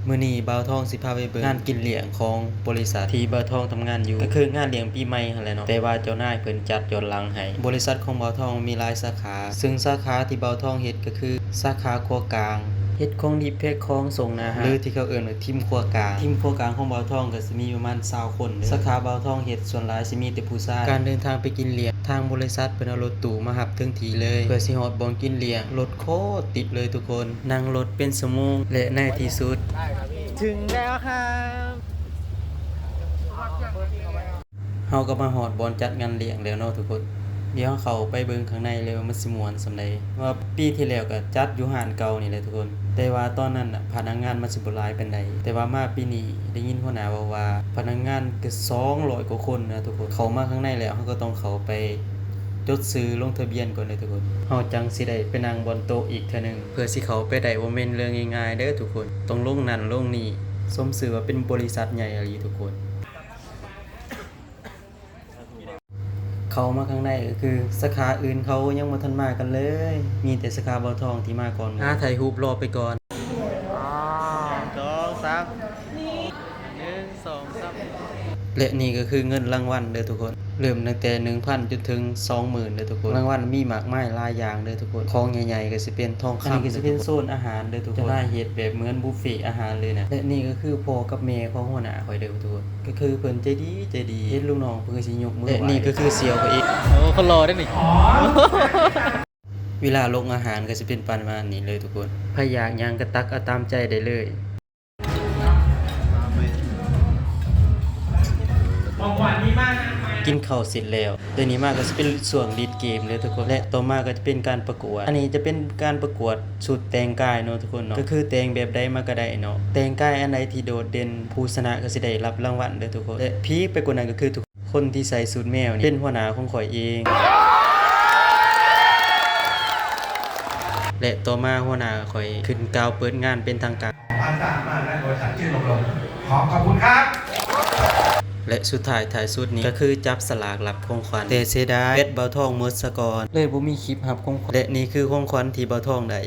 มื้อนี้บ่าวทองสิพาไปเบิ่งงานกินเลี้ยงของบริษัทที่บ่าวทองทำงานอยู่ก็คืองานเลี้ยงปีใหม่หั่นแหละเนาะแต่ว่าเจ้านายเพิ่นจัดย้อนหลังให้บริษัทของบ่าวทองมีหลายสาขาซึ่งสาขาที่บ่าวทองเฮ็ดก็คือสาขาครัวกลางเฮ็ดของดิบแพ็คของส่งนะฮะหรือที่เขาเอิ้นว่าทีมครัวกลางทีมครัวกลางของบ่าวทองก็สิมีประมาณ20คนสาขาบ่าวทองเฮ็ดส่วนหลายสิมีแต่ผู้ชายการเดินทางไปกินเลี้ยงทางบริษัทเพิ่นเอารถตู้มารับถึงที่เลยเพื่อสิฮอดบ่อนกินเลี้ยงรถโคตรติดเลยทุกคนนั่งรถเป็นชั่วโมงและในที่สุด ถึงแล้วครับ เฮาก็มาฮอดบ่อนจัดงานเลี้ยงแล้วเนาะทุกคนเดี๋ยวเข้าไปเบิ่งข้างในเลยว่ามันสิม่วนส่ำใดว่าปีที่แล้วก็จัดอยู่ห้านเก่านี่แหละทุกคนแต่ว่าตอนนั้นน่ะพนักงานมันสิบ่หลายปานใดแต่ว่ามาปีนี้ได้ยินหัวหน้าว่าพนักงานก็200กว่าคนนะทุกคนเข้ามาข้างในแล้วเฮาก็ต้องเข้าไปจดชื่อลงทะเบียนก่อนเลยทุกคนเฮาจังสิได้ไปนั่งบนโต๊ะอีกเทื่อนึงเพื่อสิเข้าไปได้บ่แม่นเรื่องง่ายๆเด้อทุกคนต้องลงนั่นลงนี่สมชื่อว่าเป็นบริษัทใหญ่อีหลีทุกคน เขามาข้างในก็คือสาขาอื่นเขายังบ่ทันมากันเลย มีแต่สาขาบ่าวทองที่มาก่อนถ่ายรูปรอไปก่อน2 3 1 2 3และนี่ก็คือเงินรางวัลเด้อทุกคนเริ่มตั้งแต่ 1,000 จนถึง 20,000เด้อทุกคนรางวัลมีมากมายหลายอย่างเด้อทุกคนของใหญ่ๆก็สิเป็นทองคำอันนี้ก็สิเป็นโซนอาหารเด้อทุกคนจะได้เฮ็ดแบบเหมือนบุฟเฟ่อาหารเลยนะและนี่ก็คือพ่อกับแม่ของหัวหน้าข่อยเด้อทุกคนก็คือเพิ่นใจดีใจดีเฮ็ดลูกน้องเพิ่นก็สิยกมือไหว้และนี่ก็คือเสี่ยวเขาอีก โอ้คนรอได้หนิ เวลาลงอาหารก็จะเป็นประมาณนี้เลยทุกคนใครอยากหยังก็ตักเอาตามใจได้เลยกินข้าวเสร็จแล้วเดี๋ยวนี้มาก็จะเป็นส่วนลีดเกมเลยทุกคนและต่อมาก็จะเป็นการประกวดอันนี้จะเป็นการประกวดชุดแต่งกายเนาะทุกคนเนาะก็คือแต่งแบบใดมาก็ได้เนาะแต่งกายอันใดที่โดดเด่นผู้ชนะก็สิได้รับรางวัลเด้อทุกคนและพีคไปกว่านั้นก็คือทุกคนที่ใส่สูทแมวนี่เป็นหัวหน้าของข่อยเองและต่อมาหัวหน้าข่อยขึ้นกล่าวเปิดงานเป็นทางการความสามารถและบริษัทชื่อลงขอบคุณครับ และสุดท้ายถ่ายสุดนี้ก็คือจับสลากรับของขวัญแต่เสียดายเบ็ดเบาทองหมดซะก่อนเลยบ่มีคลิปรับของขวัญและนี่คือของขวัญที่เบาทองได้